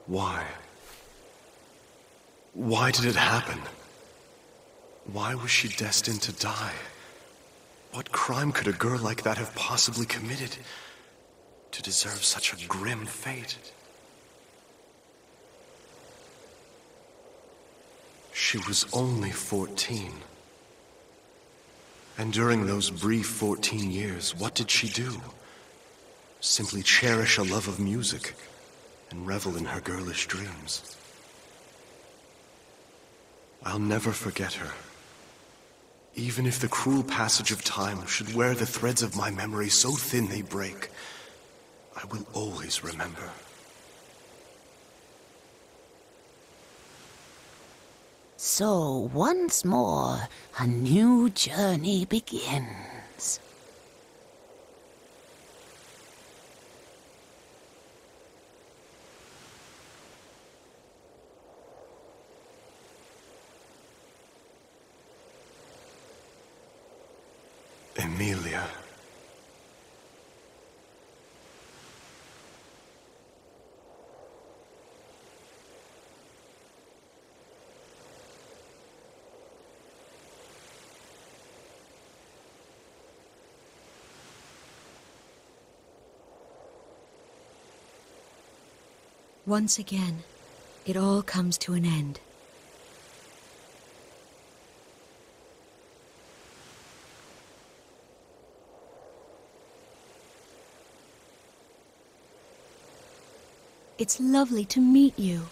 Why? Why did it happen? Why was she destined to die? What crime could a girl like that have possibly committed to deserve such a grim fate? She was only 14. And during those brief 14 years, what did she do? Simply cherish a love of music and revel in her girlish dreams. I'll never forget her. Even if the cruel passage of time should wear the threads of my memory so thin they break, I will always remember. So once more, a new journey begins. Emilia. Once again, it all comes to an end. It's lovely to meet you.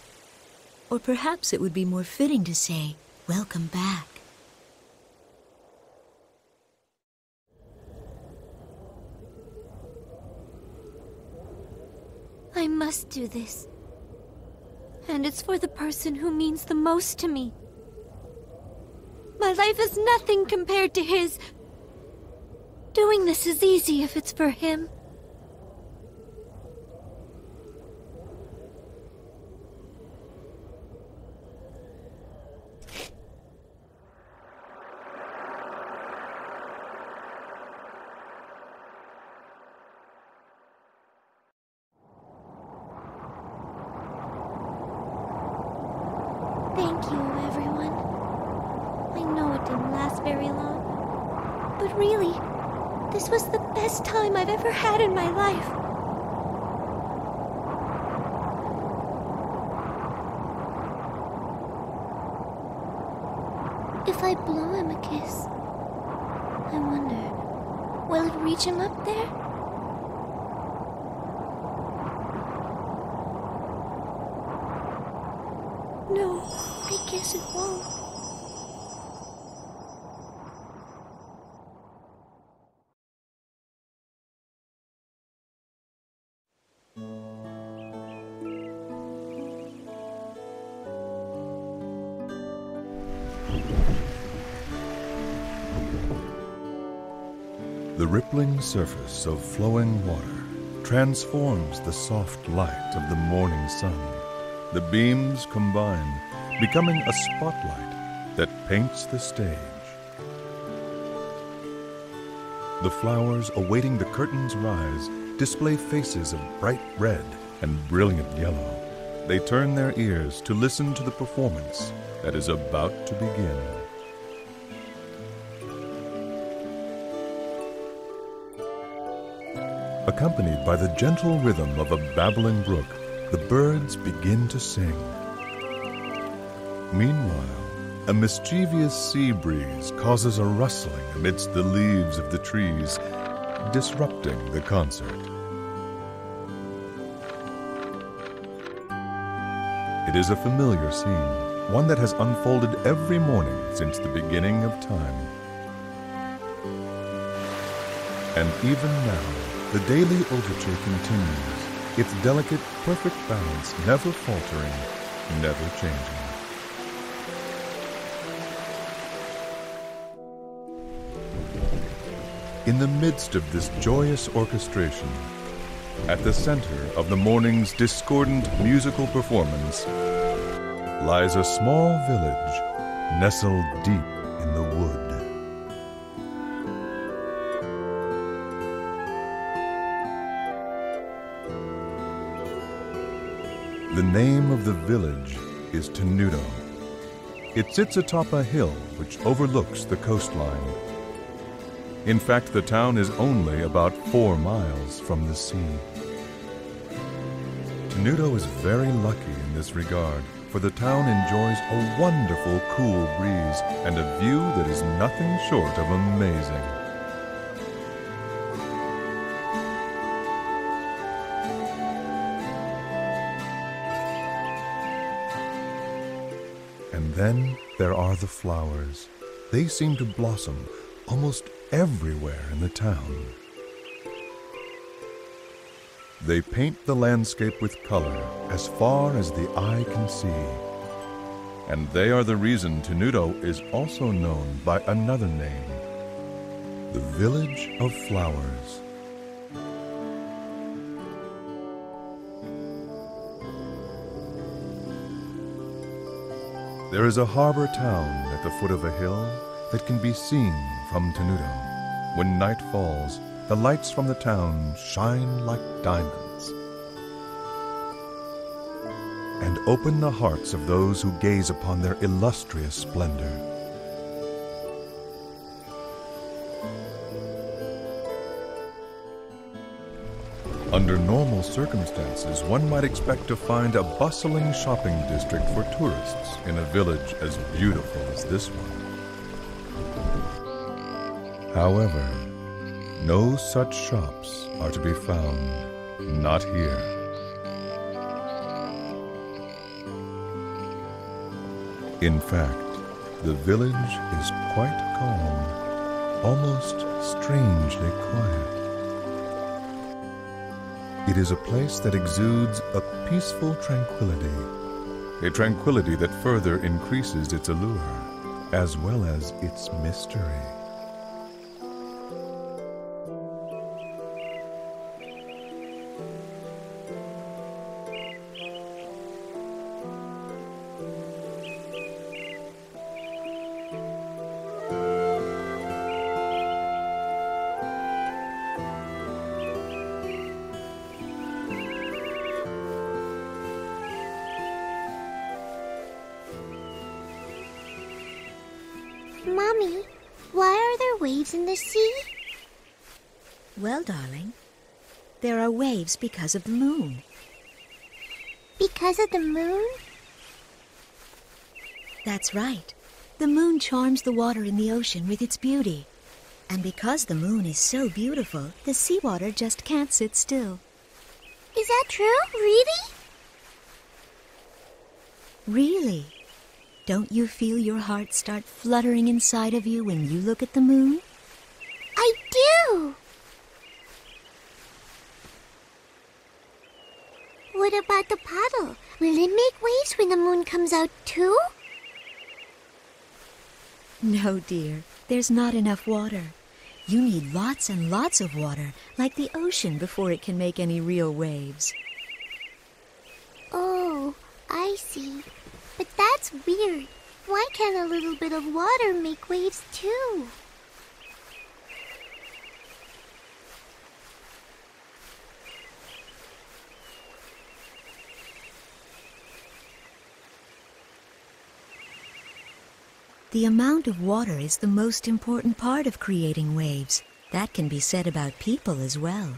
Or perhaps it would be more fitting to say, welcome back. I must do this. And it's for the person who means the most to me. My life is nothing compared to his. Doing this is easy if it's for him. Thank you, everyone. I know it didn't last very long, but really, this was the best time I've ever had in my life. If I blow him a kiss, I wonder, will it reach him up there? No, I guess it won't. The rippling surface of flowing water transforms the soft light of the morning sun. The beams combine, becoming a spotlight that paints the stage. The flowers awaiting the curtain's rise display faces of bright red and brilliant yellow. They turn their ears to listen to the performance that is about to begin. Accompanied by the gentle rhythm of a babbling brook, the birds begin to sing. Meanwhile, a mischievous sea breeze causes a rustling amidst the leaves of the trees, disrupting the concert. It is a familiar scene, one that has unfolded every morning since the beginning of time. And even now, the daily overture continues, its delicate, perfect balance never faltering, never changing. In the midst of this joyous orchestration, at the center of the morning's discordant musical performance, lies a small village nestled deep in the wood. The name of the village is Tenuto. It sits atop a hill which overlooks the coastline. In fact, the town is only about 4 miles from the sea. Tenuto is very lucky in this regard, for the town enjoys a wonderful cool breeze and a view that is nothing short of amazing. And then there are the flowers. They seem to blossom almost everywhere in the town. They paint the landscape with color as far as the eye can see. And they are the reason Tenuto is also known by another name, the Village of Flowers. There is a harbor town at the foot of a hill that can be seen from Tenuto. When night falls, the lights from the town shine like diamonds and open the hearts of those who gaze upon their illustrious splendor. Under normal circumstances, one might expect to find a bustling shopping district for tourists in a village as beautiful as this one. However, no such shops are to be found, not here. In fact, the village is quite calm, almost strangely quiet. It is a place that exudes a peaceful tranquility, a tranquility that further increases its allure, as well as its mystery. Mommy, why are there waves in the sea? Well, darling, there are waves because of the moon. Because of the moon? That's right. The moon charms the water in the ocean with its beauty. And because the moon is so beautiful, the seawater just can't sit still. Is that true? Really? Really? Don't you feel your heart start fluttering inside of you when you look at the moon? I do! What about the puddle? Will it make waves when the moon comes out too? No, dear. There's not enough water. You need lots and lots of water, like the ocean, before it can make any real waves. Oh, I see. But that's weird. Why can't a little bit of water make waves too? The amount of water is the most important part of creating waves. That can be said about people as well.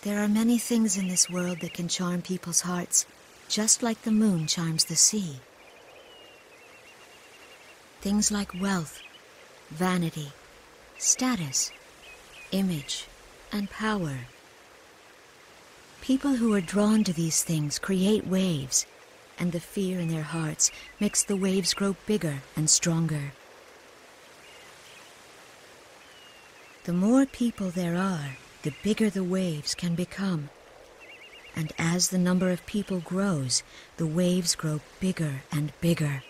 There are many things in this world that can charm people's hearts, just like the moon charms the sea. Things like wealth, vanity, status, image, and power. People who are drawn to these things create waves, and the fear in their hearts makes the waves grow bigger and stronger. The more people there are, the bigger the waves can become. And as the number of people grows, the waves grow bigger and bigger.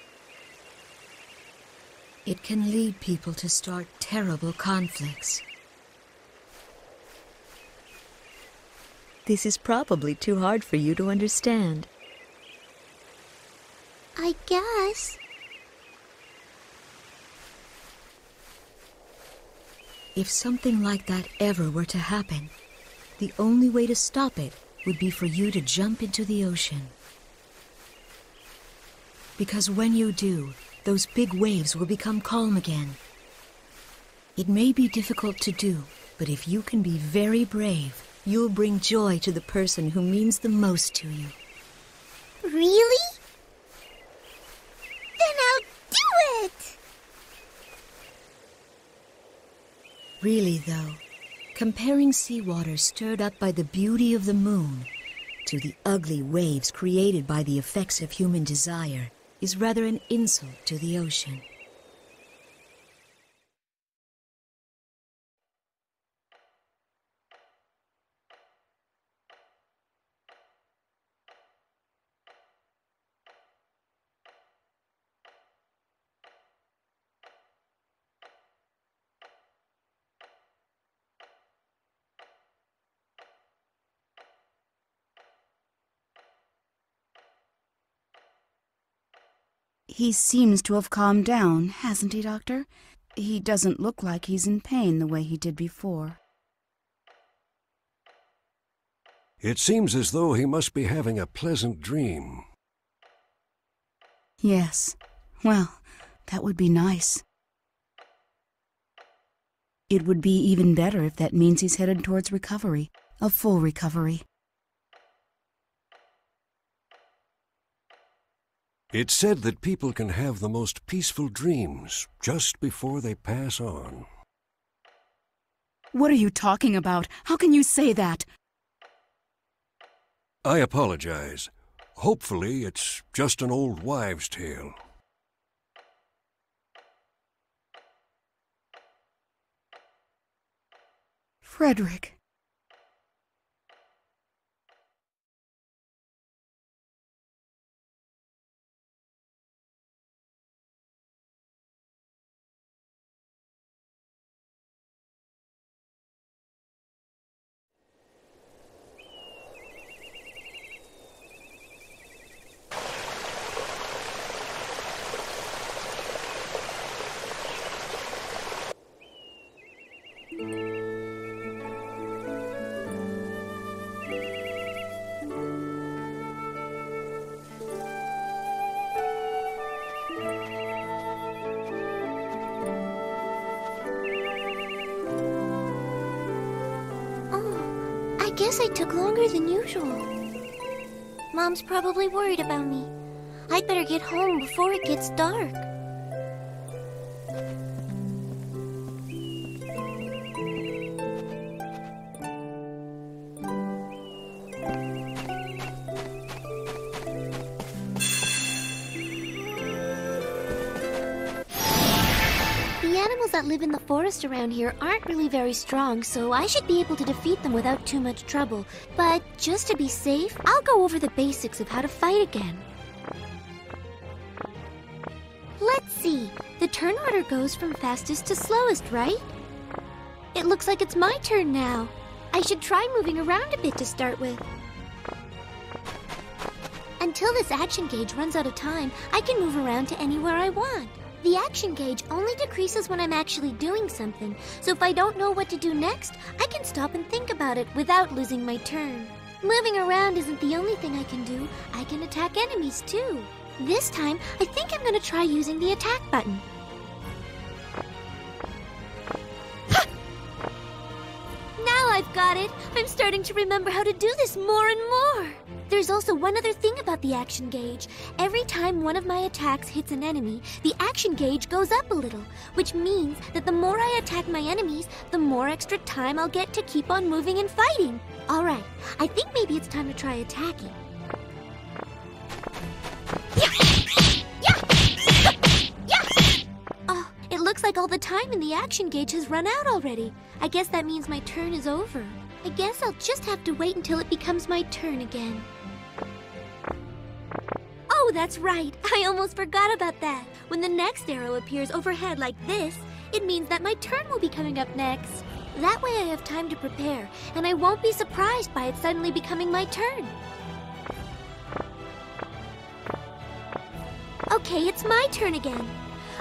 It can lead people to start terrible conflicts. This is probably too hard for you to understand. I guess. If something like that ever were to happen, the only way to stop it would be for you to jump into the ocean. Because when you do, those big waves will become calm again. It may be difficult to do, but if you can be very brave, you'll bring joy to the person who means the most to you. Really? Then I'll do it! Really, though, comparing seawater stirred up by the beauty of the moon to the ugly waves created by the effects of human desire is rather an insult to the ocean. He seems to have calmed down, hasn't he, Doctor? He doesn't look like he's in pain the way he did before. It seems as though he must be having a pleasant dream. Yes. Well, that would be nice. It would be even better if that means he's headed towards recovery, a full recovery. It's said that people can have the most peaceful dreams just before they pass on. What are you talking about? How can you say that? I apologize. Hopefully, it's just an old wives' tale. Frederick. I guess I took longer than usual. Mom's probably worried about me. I'd better get home before it gets dark. The animals that live in the forest around here aren't really very strong, so I should be able to defeat them without too much trouble. But just to be safe, I'll go over the basics of how to fight again. Let's see. The turn order goes from fastest to slowest, right? It looks like it's my turn now. I should try moving around a bit to start with. Until this action gauge runs out of time, I can move around to anywhere I want. The action gauge only decreases when I'm actually doing something, so if I don't know what to do next, I can stop and think about it without losing my turn. Moving around isn't the only thing I can do. I can attack enemies too. This time, I think I'm going to try using the attack button. Now I've got it! I'm starting to remember how to do this more and more! There's also one other thing about the action gauge. Every time one of my attacks hits an enemy, the action gauge goes up a little, which means that the more I attack my enemies, the more extra time I'll get to keep on moving and fighting. Alright, I think maybe it's time to try attacking. Oh, it looks like all the time in the action gauge has run out already. I guess that means my turn is over. I guess I'll just have to wait until it becomes my turn again. Oh, that's right. I almost forgot about that. When the next arrow appears overhead like this, it means that my turn will be coming up next. That way I have time to prepare, and I won't be surprised by it suddenly becoming my turn. Okay, it's my turn again.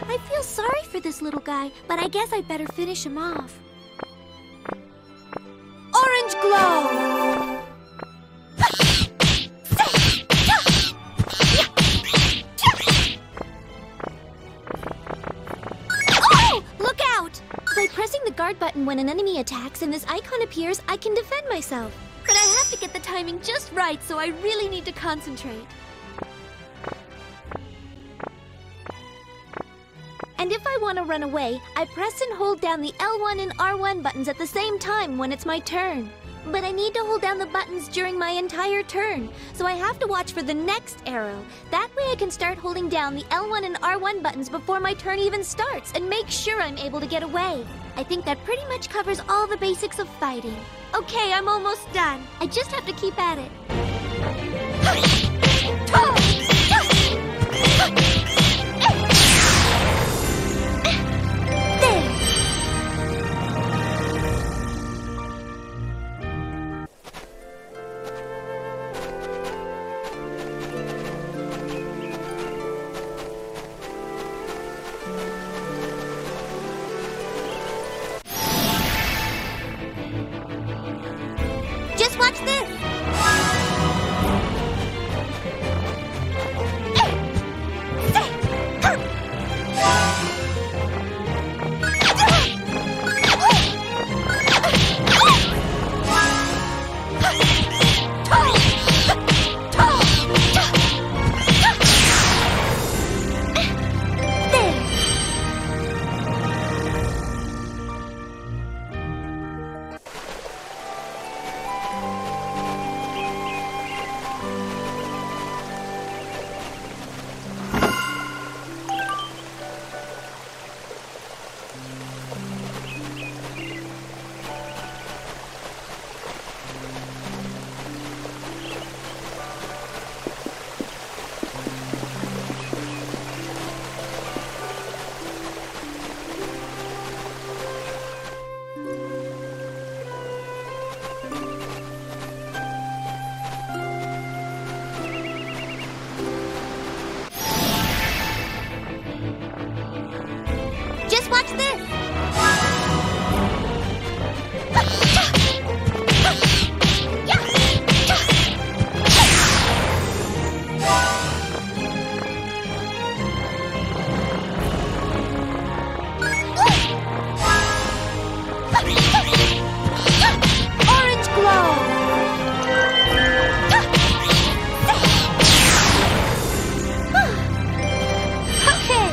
I feel sorry for this little guy, but I guess I'd better finish him off. Orange glow! when an enemy attacks and this icon appears, I can defend myself. But I have to get the timing just right, so I really need to concentrate. And if I want to run away, I press and hold down the L1 and R1 buttons at the same time when it's my turn. But I need to hold down the buttons during my entire turn, so I have to watch for the next arrow. That way I can start holding down the L1 and R1 buttons before my turn even starts and make sure I'm able to get away. I think that pretty much covers all the basics of fighting. Okay, I'm almost done. I just have to keep at it. Just watch this! Just watch this! Orange glow! Okay!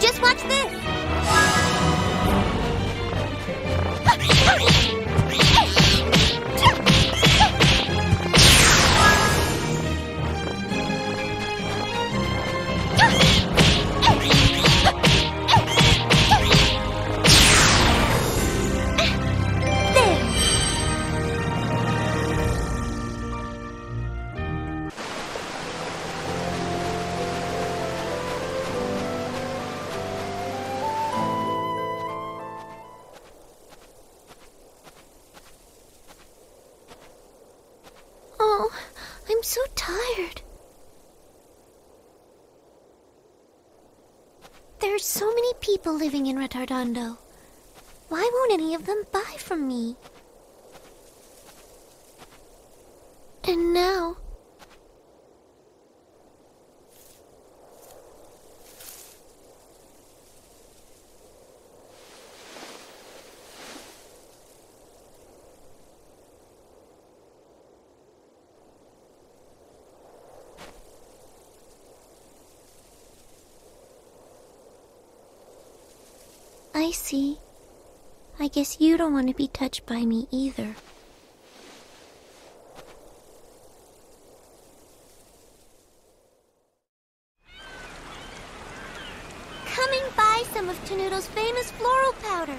Just watch this! Oh, I'm so tired. There's so many people living in Ritardandu. Why won't any of them buy from me? And now... I see. I guess you don't want to be touched by me either. Coming by some of Tenuto's famous floral powder.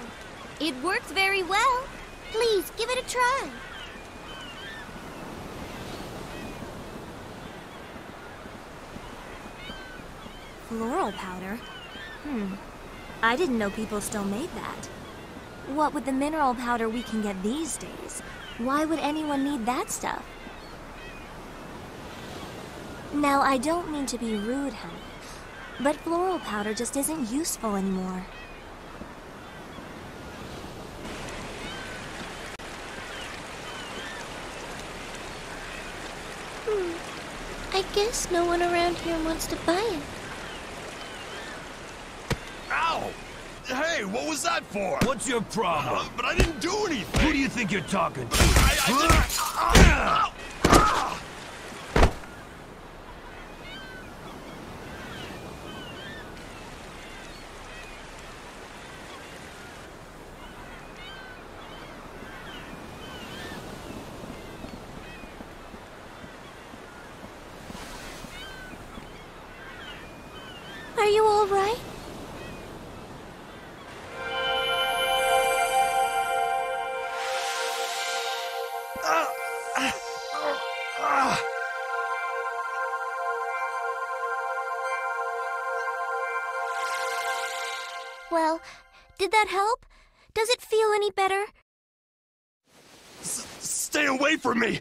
It works very well. Please, give it a try. Floral powder? I didn't know people still made that. What with the mineral powder we can get these days? Why would anyone need that stuff? Now, I don't mean to be rude, honey, but floral powder just isn't useful anymore. I guess no one around here wants to buy it. Ow! Hey, what was that for? What's your problem? But I didn't do anything. Who do you think you're talking to? Are you all right? Well, did that help? Does it feel any better? Stay away from me!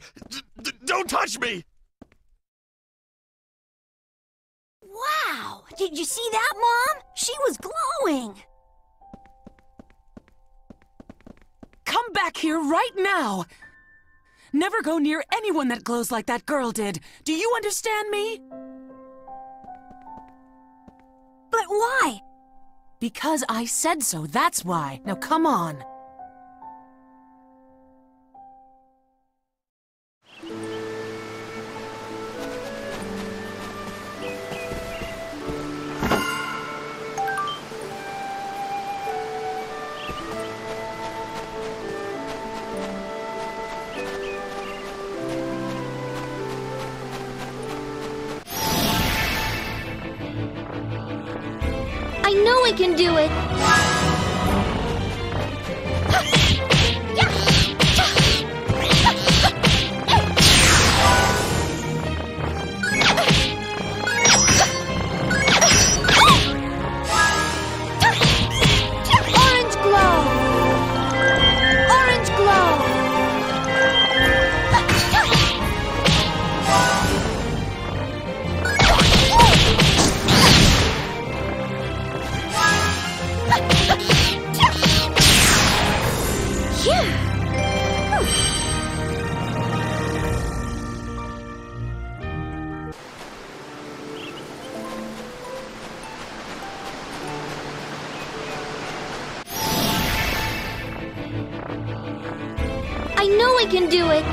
Don't touch me! Wow! Did you see that, Mom? She was glowing! Come back here right now! Never go near anyone that glows like that girl did. Do you understand me? But why? Because I said so, that's why. Now come on. I know I can do it! Orange glow! Orange glow! I know I can do it!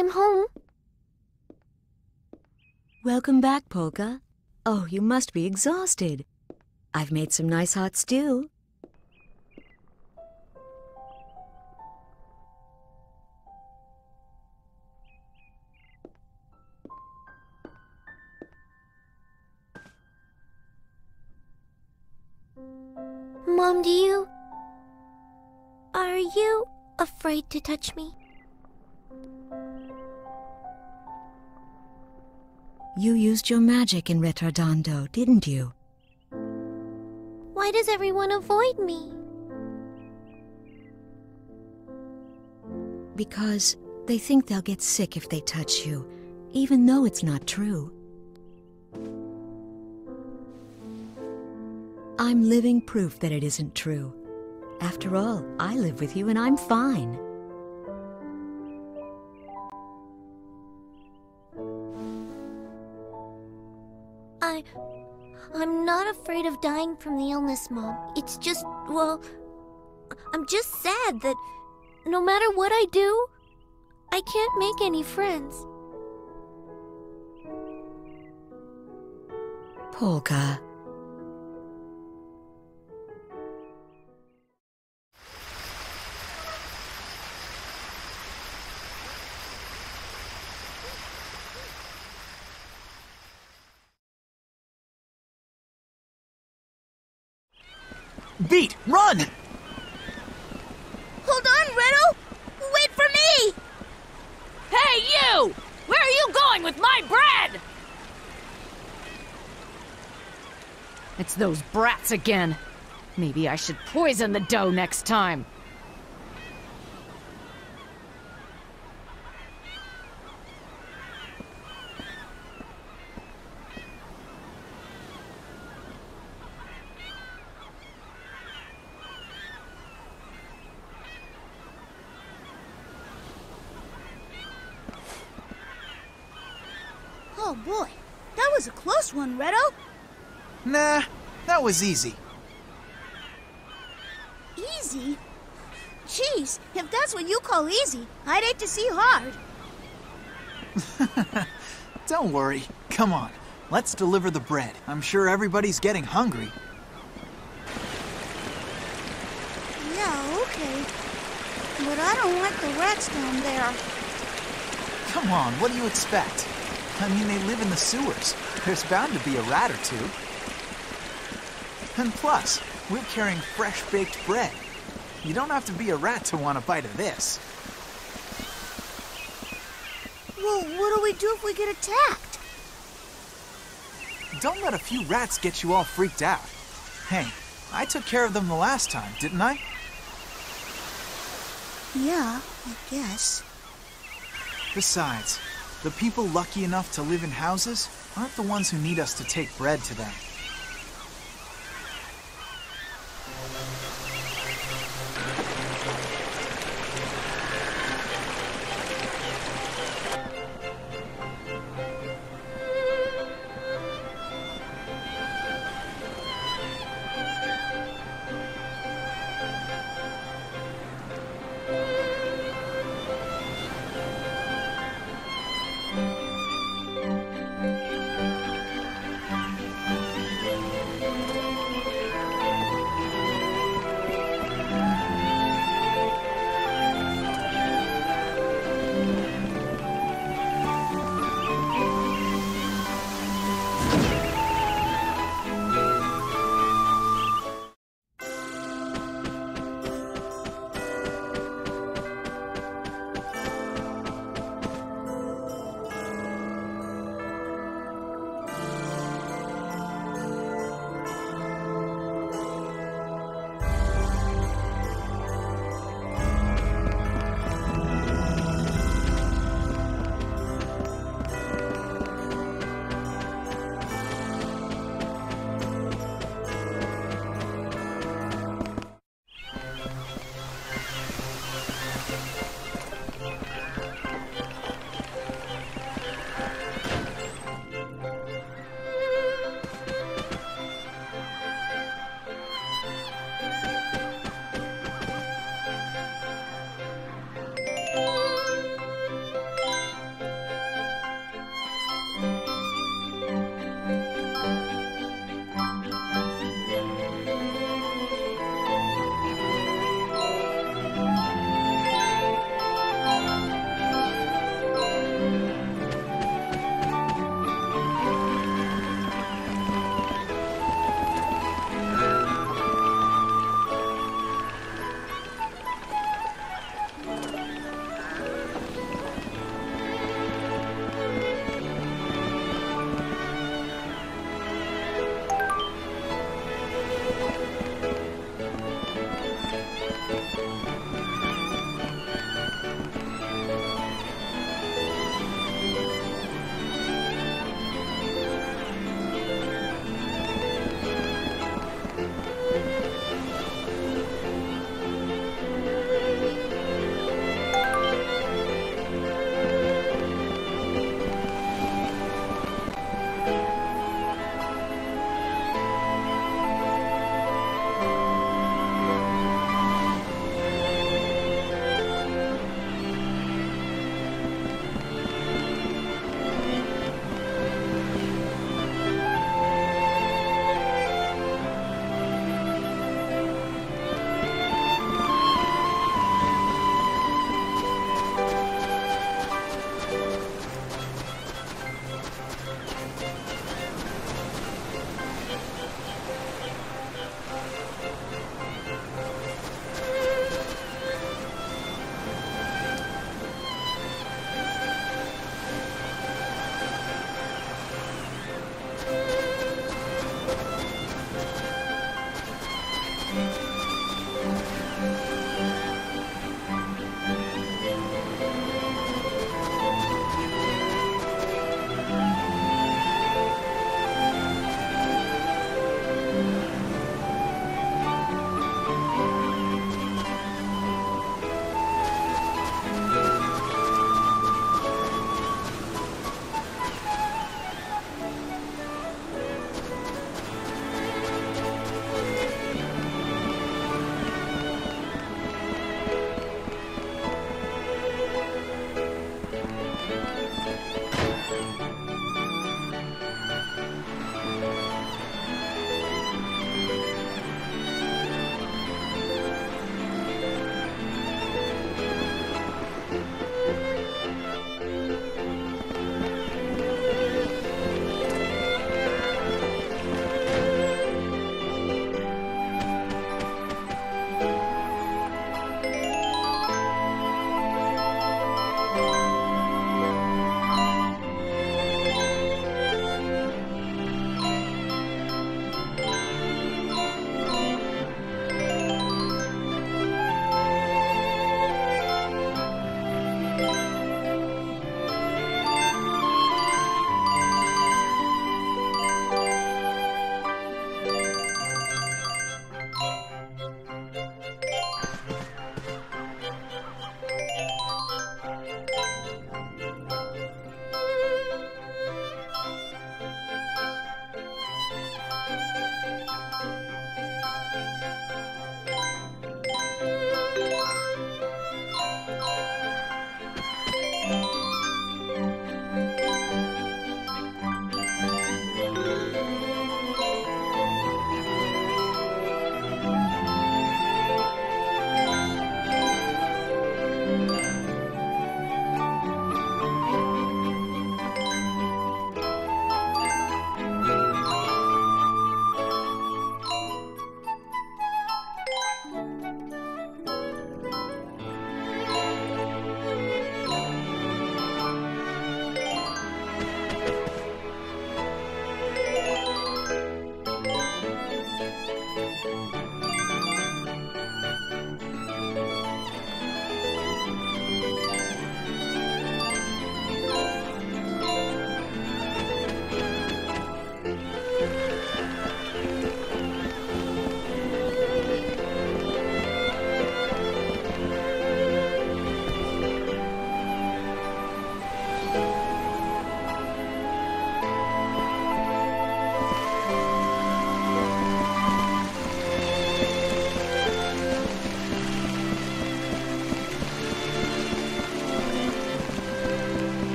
I'm home. Welcome back, Polka. Oh, you must be exhausted. I've made some nice hot stew. Mom, are you afraid to touch me? You used your magic in Ritardandu, didn't you? Why does everyone avoid me? Because they think they'll get sick if they touch you, even though it's not true. I'm living proof that it isn't true. After all, I live with you and I'm fine. I'm not afraid of dying from the illness, Mom. It's just, well, I'm just sad that no matter what I do, I can't make any friends. Polka. Beat! Run! Hold on, Riddle! Wait for me! Hey, you! Where are you going with my bread? It's those brats again. Maybe I should poison the dough next time. Oh boy, that was a close one, Redo. Nah, that was easy. Easy? Jeez, if that's what you call easy, I'd hate to see hard. Don't worry. Come on, let's deliver the bread. I'm sure everybody's getting hungry. Yeah, okay. But I don't like the rats down there. Come on, what do you expect? I mean, they live in the sewers. There's bound to be a rat or two. And plus, we're carrying fresh-baked bread. You don't have to be a rat to want a bite of this. Well, what do we do if we get attacked? Don't let a few rats get you all freaked out. Hey, I took care of them the last time, didn't I? Yeah, I guess. Besides, the people lucky enough to live in houses aren't the ones who need us to take bread to them.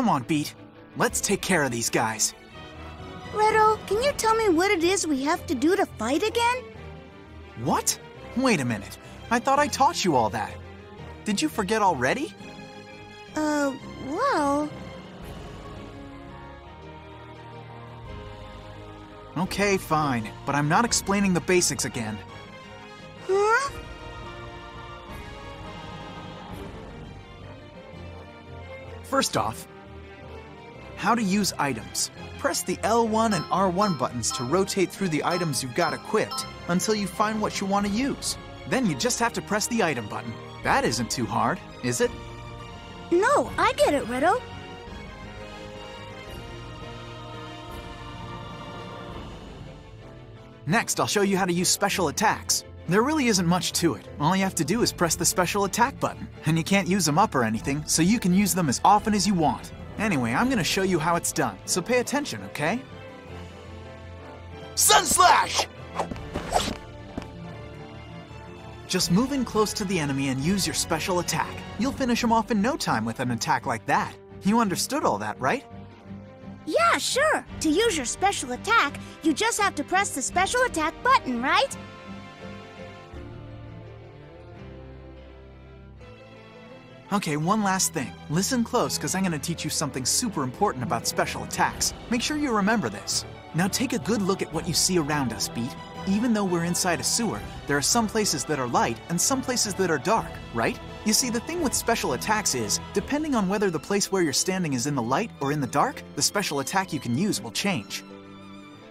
Come on, Beat. Let's take care of these guys. Redo, can you tell me what it is we have to do to fight again? What? Wait a minute. I thought I taught you all that. Did you forget already? Well... Okay, fine. But I'm not explaining the basics again. Huh? First off, how to use items. Press the L1 and R1 buttons to rotate through the items you've got equipped until you find what you want to use. Then you just have to press the item button. That isn't too hard, is it? No, I get it, Redo. Next, I'll show you how to use special attacks. There really isn't much to it. All you have to do is press the special attack button, and you can't use them up or anything, so you can use them as often as you want. Anyway, I'm gonna show you how it's done, so pay attention, okay? Sun Slash! Just move in close to the enemy and use your special attack. You'll finish him off in no time with an attack like that. You understood all that, right? Yeah, sure. To use your special attack, you just have to press the special attack button, right? Okay, one last thing. Listen close, because I'm going to teach you something super important about special attacks. Make sure you remember this. Now take a good look at what you see around us, Beat. Even though we're inside a sewer, there are some places that are light and some places that are dark, right? You see, the thing with special attacks is, depending on whether the place where you're standing is in the light or in the dark, the special attack you can use will change.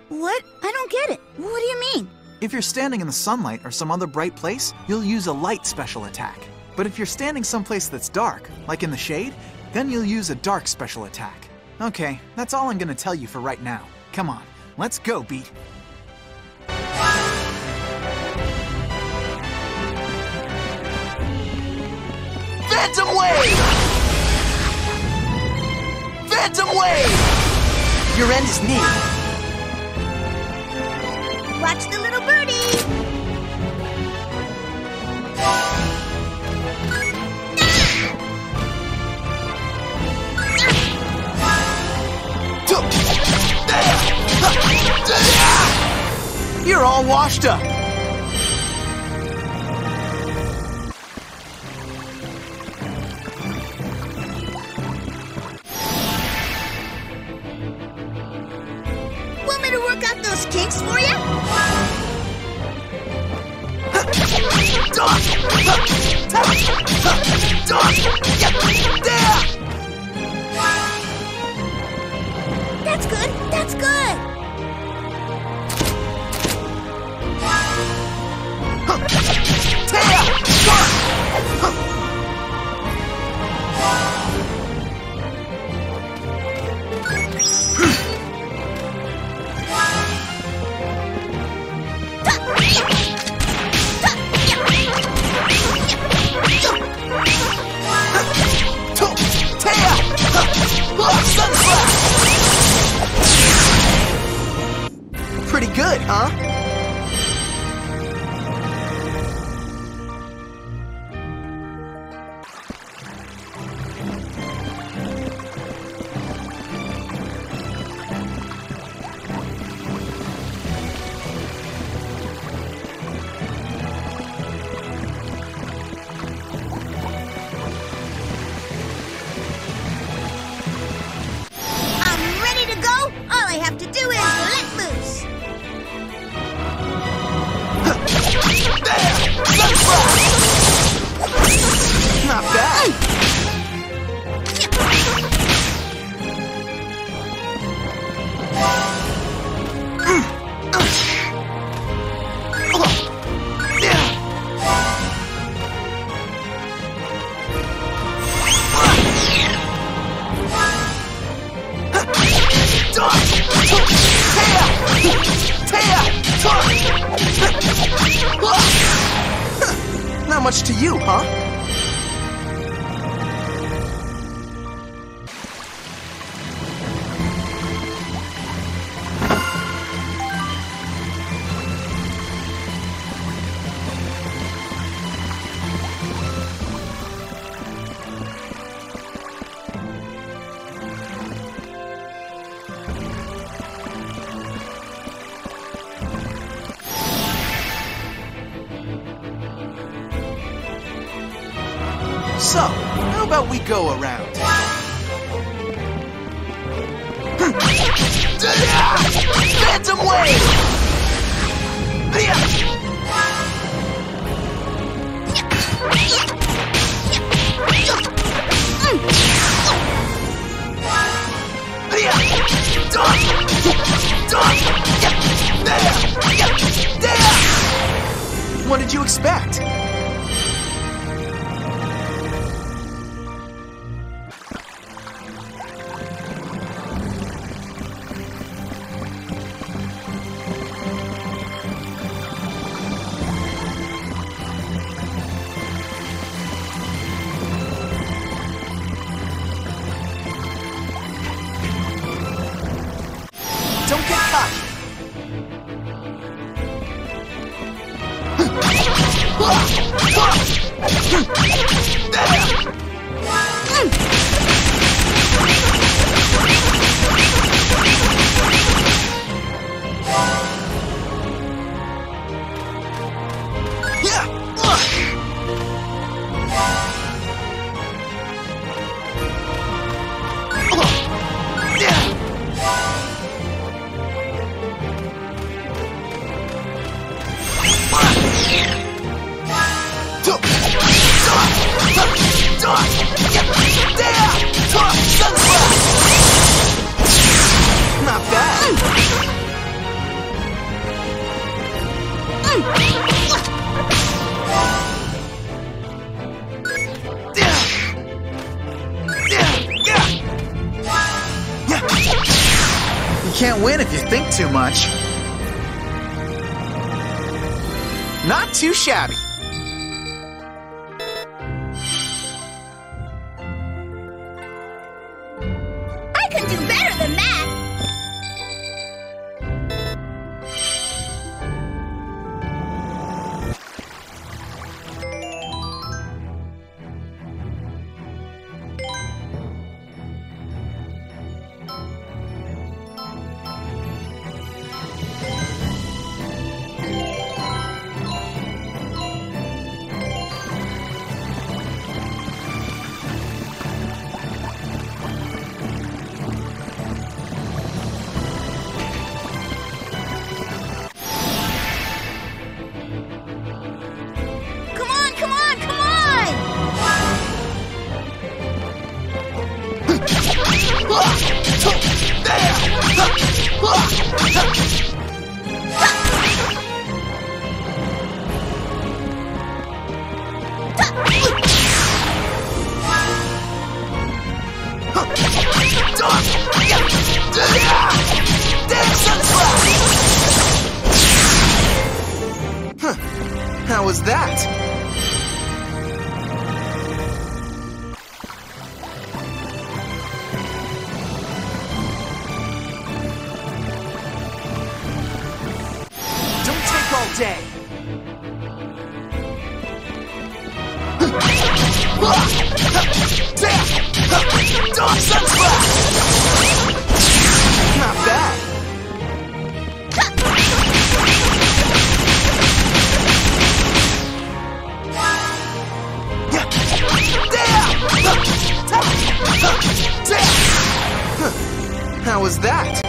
What? I don't get it. What do you mean? If you're standing in the sunlight or some other bright place, you'll use a light special attack. But if you're standing someplace that's dark, like in the shade, then you'll use a dark special attack. Okay, that's all I'm gonna tell you for right now. Come on, let's go, Beat. Phantom Wave! Phantom Wave! Your end is near. Watch the little birdie! You're all washed up. Want me to work out those kinks for you? That's good. That's good. Pretty good, huh? I'm ready to go. All I have to do is let loose. Not bad. Not much to you, huh? So, how about we go around? Phantom Wave! What did you expect? Don't get caught! Not bad. You can't win if you think too much. Not too shabby. I can do better than that! How was that? Don't take all day. Not bad. How was that?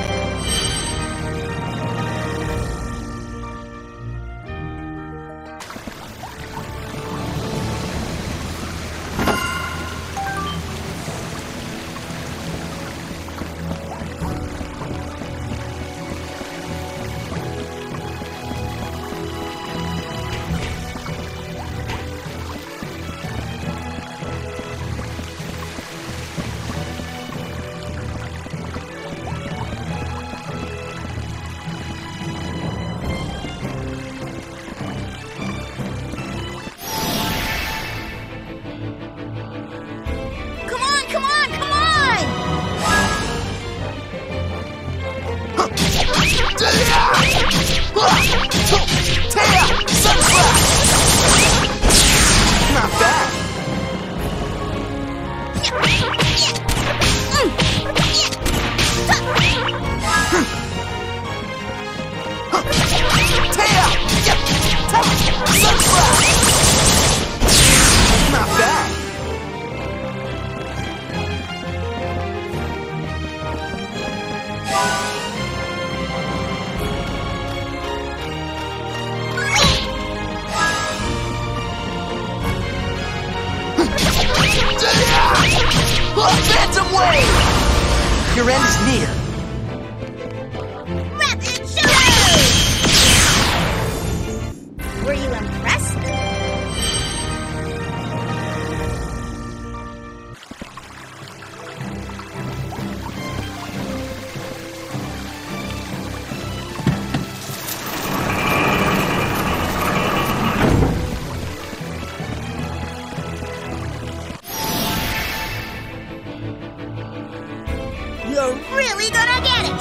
Wave! Your end is near. Rapid shooter! Were you impressed? You're really gonna get it!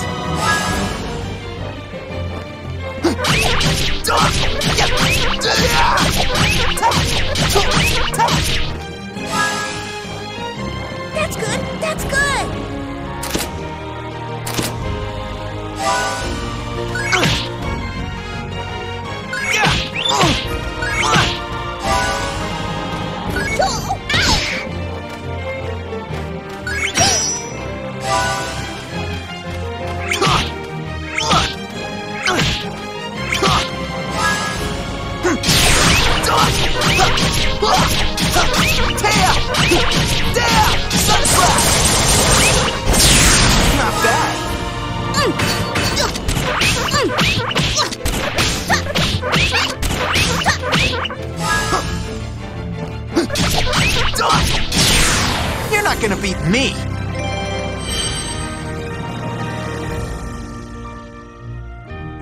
That's good! That's good! Not bad. You're not gonna beat me.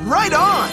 Right on.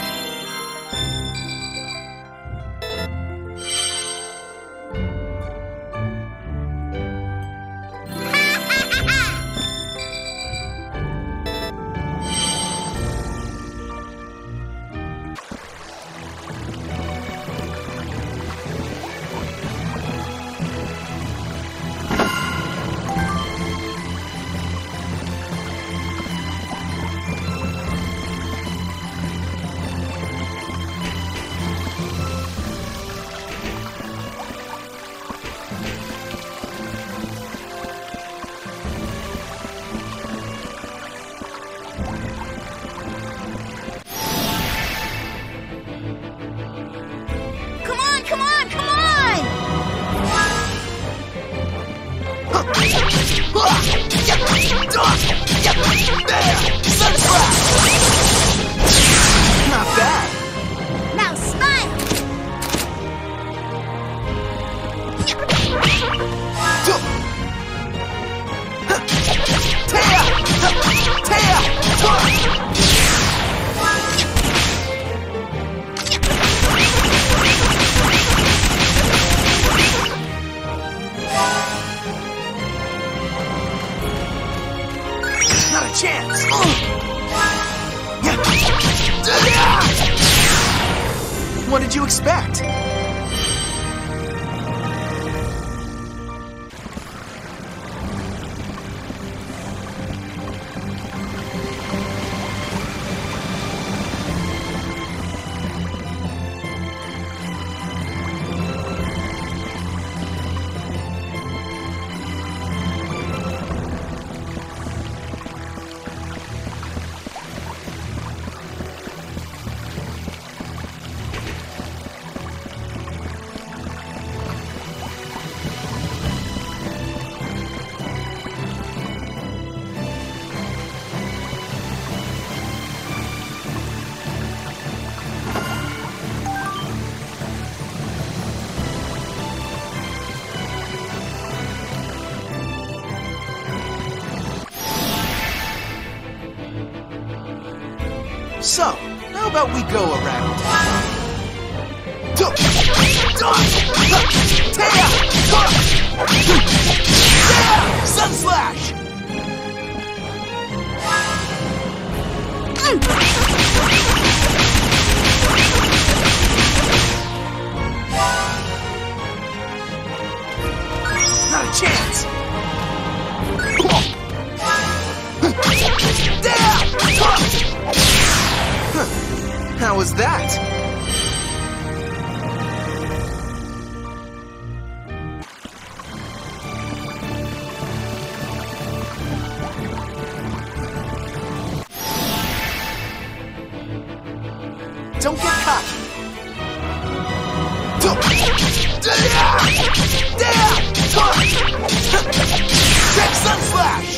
Come on, come on! Not bad. Now smile! Not a chance. What did you expect? So, how about we go around? Sun Slash! Not a chance! How was that? Don't get cocky. Check Sun Slash!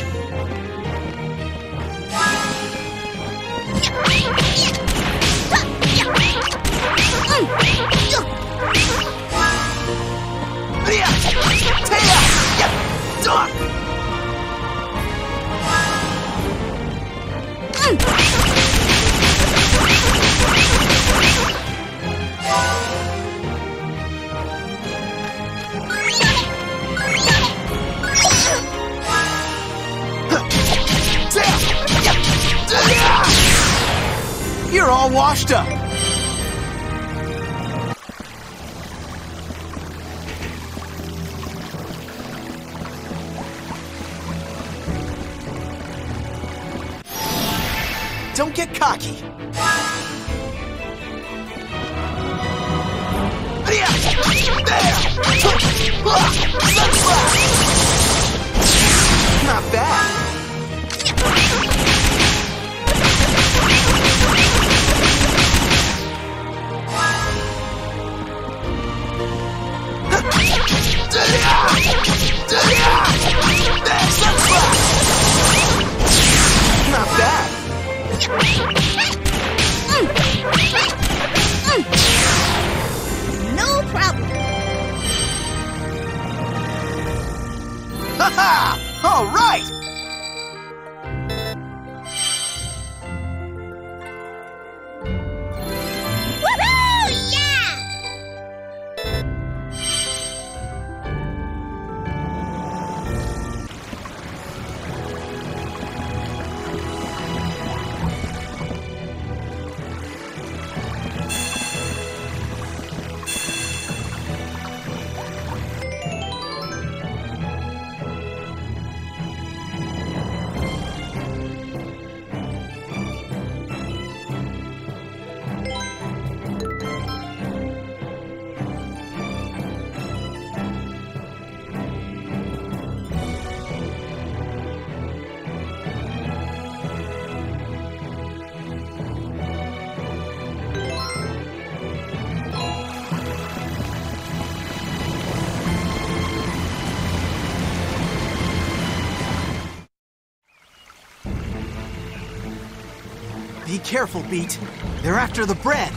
all washed up. Don't get cocky. Not bad. Not bad. No problem. Ha-ha! All right! Woohoo! Yeah! Be careful, Beat. They're after the bread.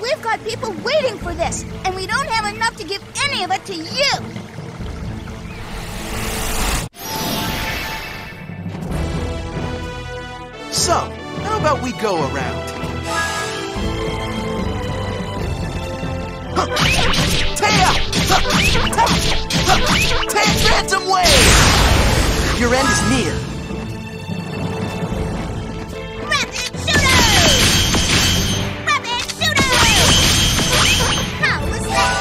We've got people waiting for this, and we don't have enough to give any of it to you. So, how about we go around? Taya! Taya Phantom Wave! Your end is near. Rapid shooters! Rapid shooters! How was that?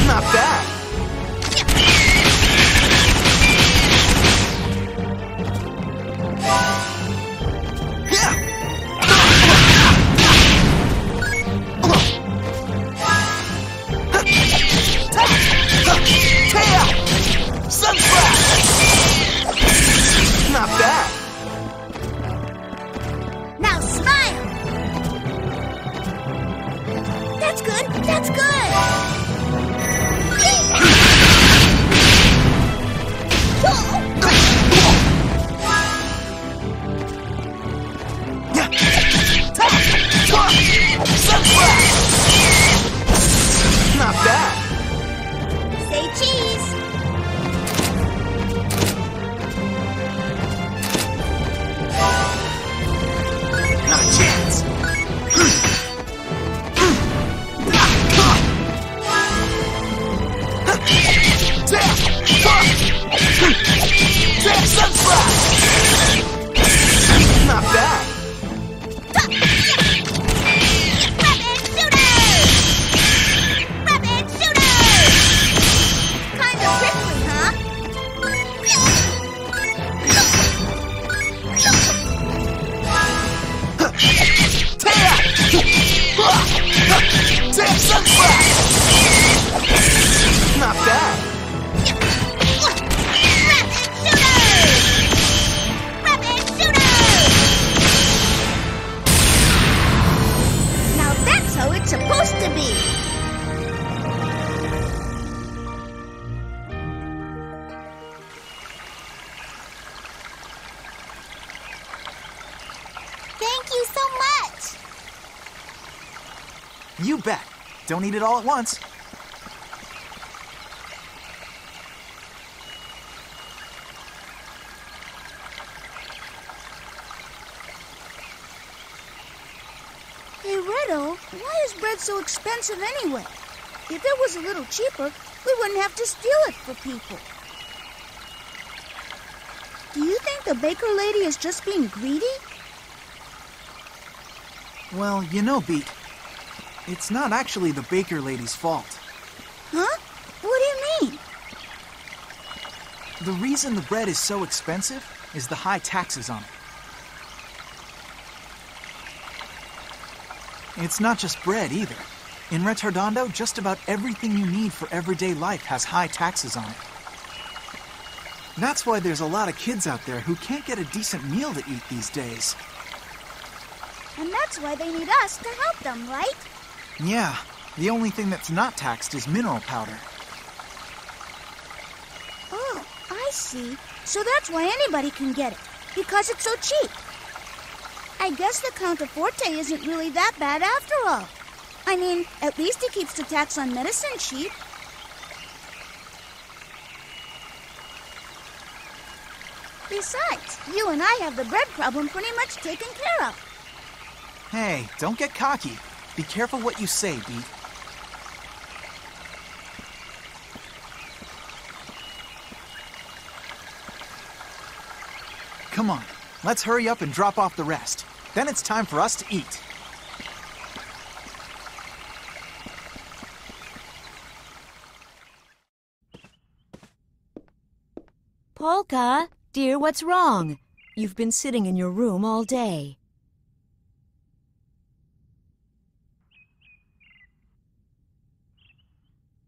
Not bad. Not bad. Now smile! That's good, that's good! so much! You bet. Don't eat it all at once. Hey, Riddle, why is bread so expensive anyway? If it was a little cheaper, we wouldn't have to steal it for people. Do you think the baker lady is just being greedy? Well, you know, Beat, it's not actually the baker lady's fault. Huh? What do you mean? The reason the bread is so expensive is the high taxes on it. It's not just bread either. In Ritardandu, just about everything you need for everyday life has high taxes on it. That's why there's a lot of kids out there who can't get a decent meal to eat these days. And that's why they need us to help them, right? Yeah, the only thing that's not taxed is mineral powder. Oh, I see. So that's why anybody can get it, because it's so cheap. I guess the Counterforte isn't really that bad after all. I mean, at least it keeps the tax on medicine cheap. Besides, you and I have the bread problem pretty much taken care of. Hey, don't get cocky. Be careful what you say, Beat. Come on, let's hurry up and drop off the rest. Then it's time for us to eat. Polka, dear, what's wrong? You've been sitting in your room all day.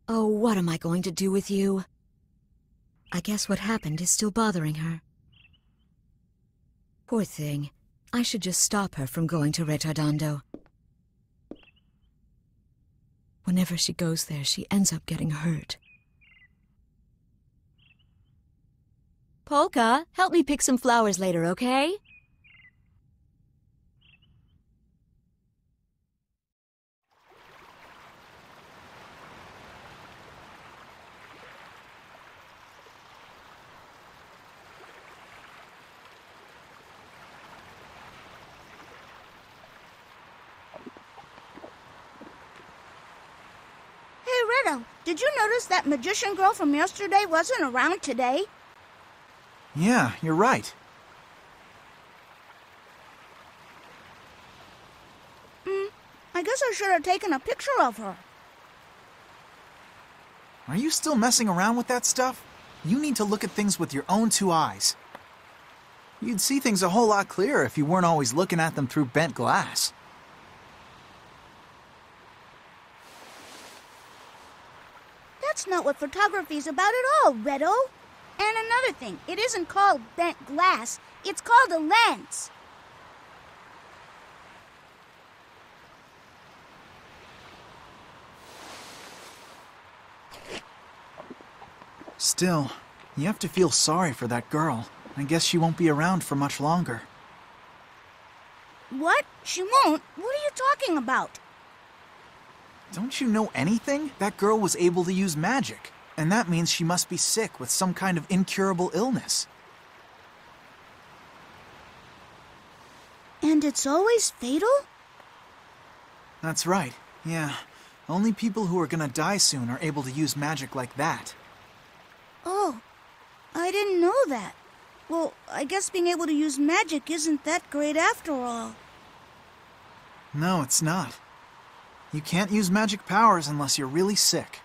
Oh, what am I going to do with you? I guess what happened is still bothering her. Poor thing. I should just stop her from going to Ritardandu. Whenever she goes there, she ends up getting hurt. Polka, help me pick some flowers later, okay? Hey, Riddle, did you notice that magician girl from yesterday wasn't around today? Yeah, you're right. I guess I should have taken a picture of her. Are you still messing around with that stuff? You need to look at things with your own two eyes. You'd see things a whole lot clearer if you weren't always looking at them through bent glass. That's not what photography's about at all, Riddle. And another thing, it isn't called bent glass, it's called a lens. Still, you have to feel sorry for that girl. I guess she won't be around for much longer. What? She won't? What are you talking about? Don't you know anything? That girl was able to use magic. And that means she must be sick with some kind of incurable illness. And it's always fatal? That's right, yeah. Only people who are gonna die soon are able to use magic like that. Oh, I didn't know that. Well, I guess being able to use magic isn't that great after all. No, it's not. You can't use magic powers unless you're really sick.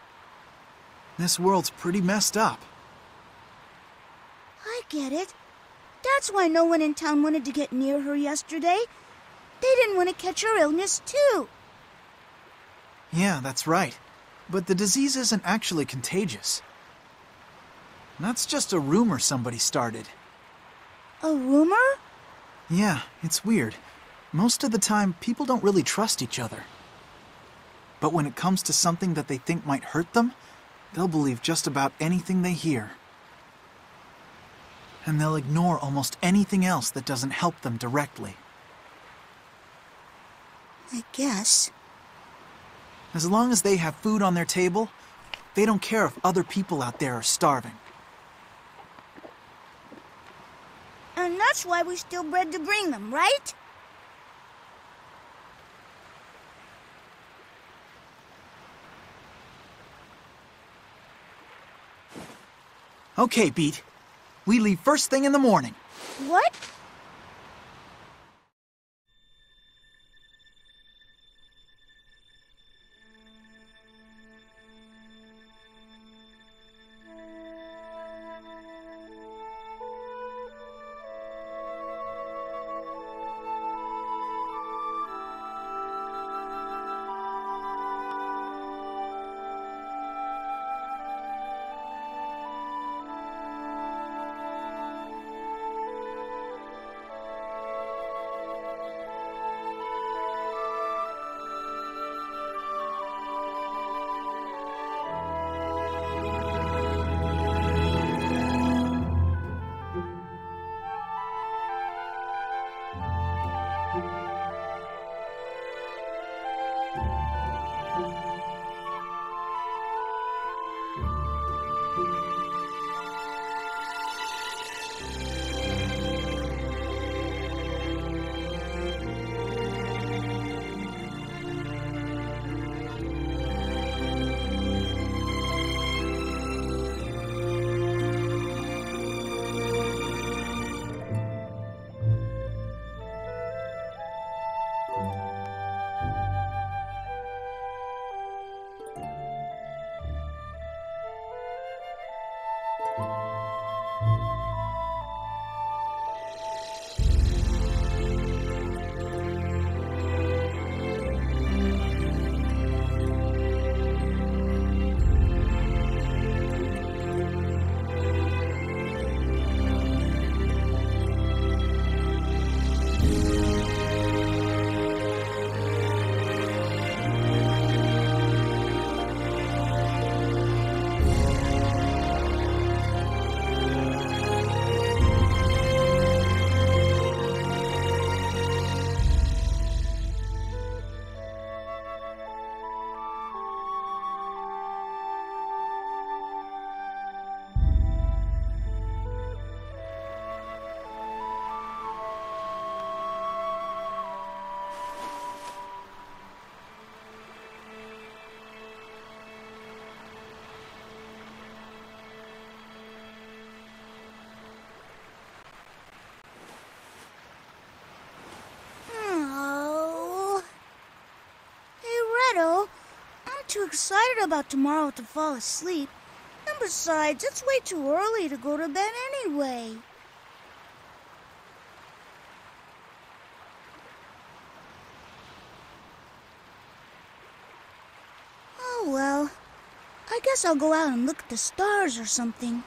This world's pretty messed up. I get it. That's why no one in town wanted to get near her yesterday. They didn't want to catch her illness, too. Yeah, that's right. But the disease isn't actually contagious. That's just a rumor somebody started. A rumor? Yeah, it's weird. Most of the time, people don't really trust each other. But when it comes to something that they think might hurt them, they'll believe just about anything they hear. And they'll ignore almost anything else that doesn't help them directly. I guess. As long as they have food on their table, they don't care if other people out there are starving. And that's why we steal bread to bring them, right? Okay, Beat. We leave first thing in the morning. What? Too excited about tomorrow to fall asleep. And besides, it's way too early to go to bed anyway. Oh well, I guess I'll go out and look at the stars or something.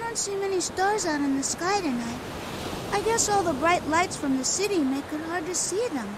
I don't see many stars out in the sky tonight. I guess all the bright lights from the city make it hard to see them.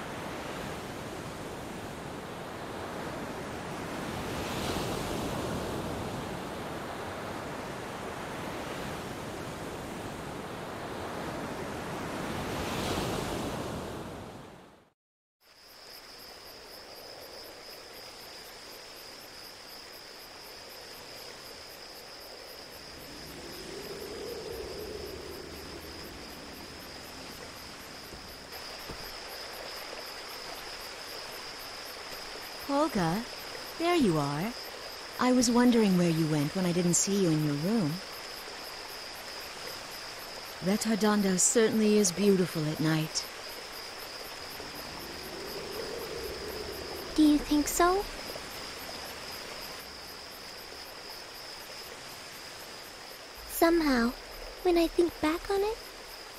Olga, there you are. I was wondering where you went when I didn't see you in your room. Ritardandu certainly is beautiful at night. Do you think so? Somehow, when I think back on it,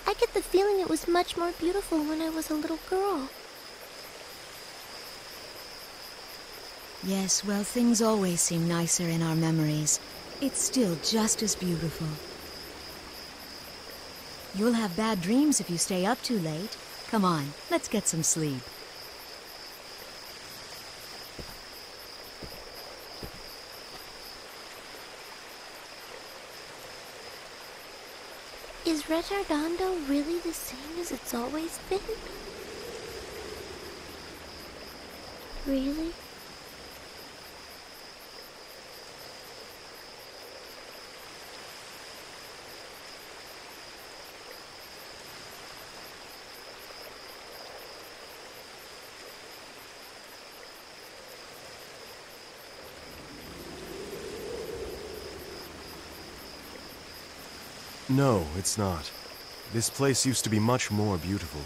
I get the feeling it was much more beautiful when I was a little girl. Yes, well, things always seem nicer in our memories. It's still just as beautiful. You'll have bad dreams if you stay up too late. Come on, let's get some sleep. Is Ritardandu really the same as it's always been? Really? No, it's not. This place used to be much more beautiful.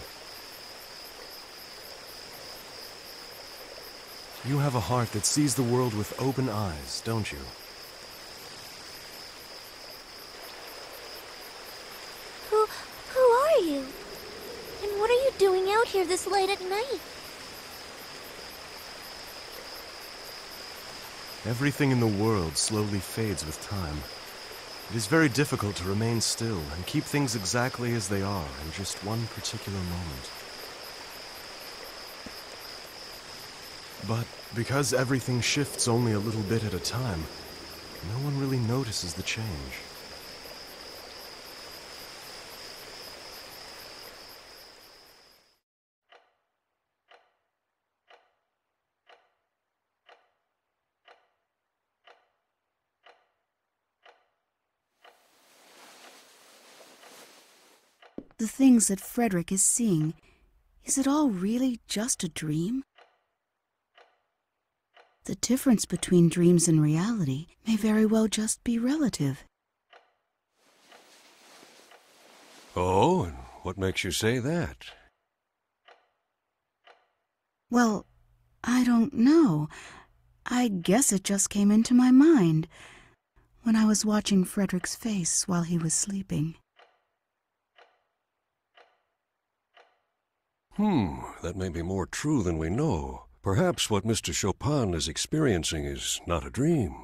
You have a heart that sees the world with open eyes, don't you? Who are you? And what are you doing out here this late at night? Everything in the world slowly fades with time. It is very difficult to remain still and keep things exactly as they are in just one particular moment. But because everything shifts only a little bit at a time, no one really notices the change. The things that Frederick is seeing, is it all really just a dream? The difference between dreams and reality may very well just be relative. Oh, and what makes you say that? Well, I don't know. I guess it just came into my mind when I was watching Frederick's face while he was sleeping. That may be more true than we know. Perhaps what Mr. Chopin is experiencing is not a dream.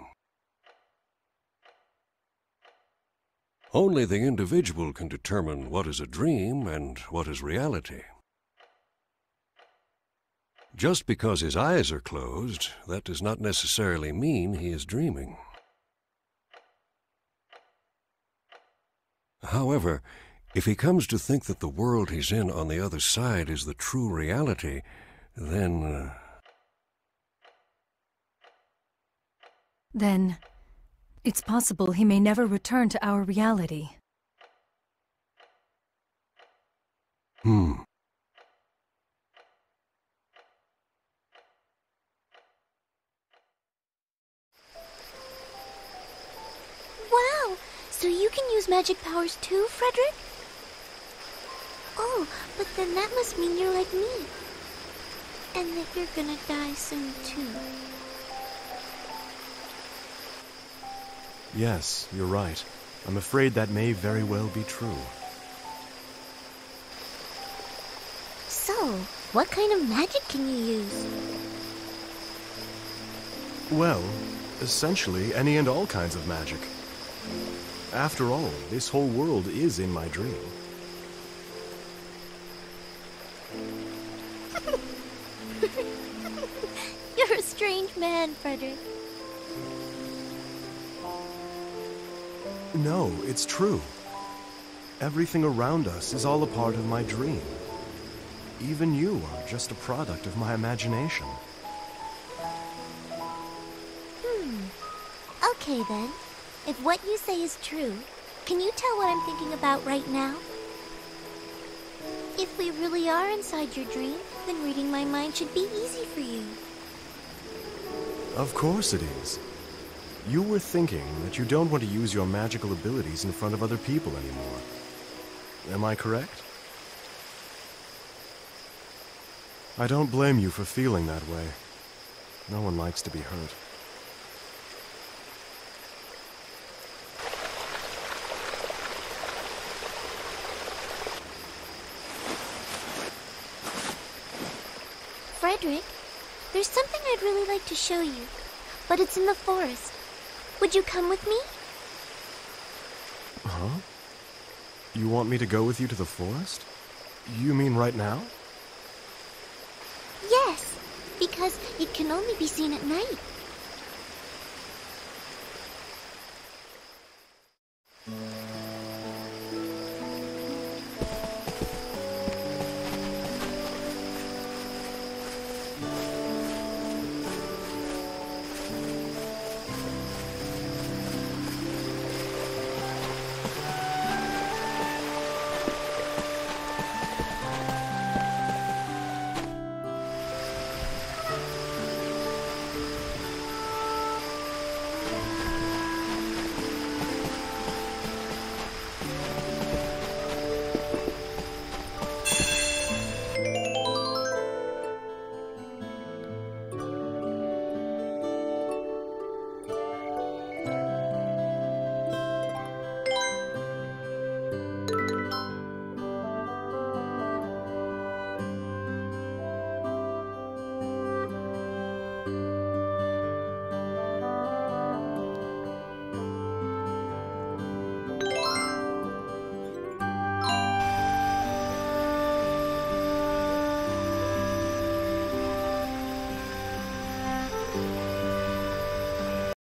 Only the individual can determine what is a dream and what is reality. Just because his eyes are closed, that does not necessarily mean he is dreaming. However, if he comes to think that the world he's in on the other side is the true reality, then... Then, it's possible he may never return to our reality. Wow! So you can use magic powers too, Frederick? Oh, but then that must mean you're like me. And that you're gonna die soon too. Yes, you're right. I'm afraid that may very well be true. So, what kind of magic can you use? Well, essentially any and all kinds of magic. After all, this whole world is in my dream. You're a strange man, Frederick. No, it's true. Everything around us is all a part of my dream. Even you are just a product of my imagination. Okay then. If what you say is true, can you tell what I'm thinking about right now? If we really are inside your dream, then reading my mind should be easy for you. Of course it is. You were thinking that you don't want to use your magical abilities in front of other people anymore. Am I correct? I don't blame you for feeling that way. No one likes to be hurt. Frederick, there's something I'd really like to show you, but it's in the forest. Would you come with me? Huh? You want me to go with you to the forest? You mean right now? Yes, because it can only be seen at night.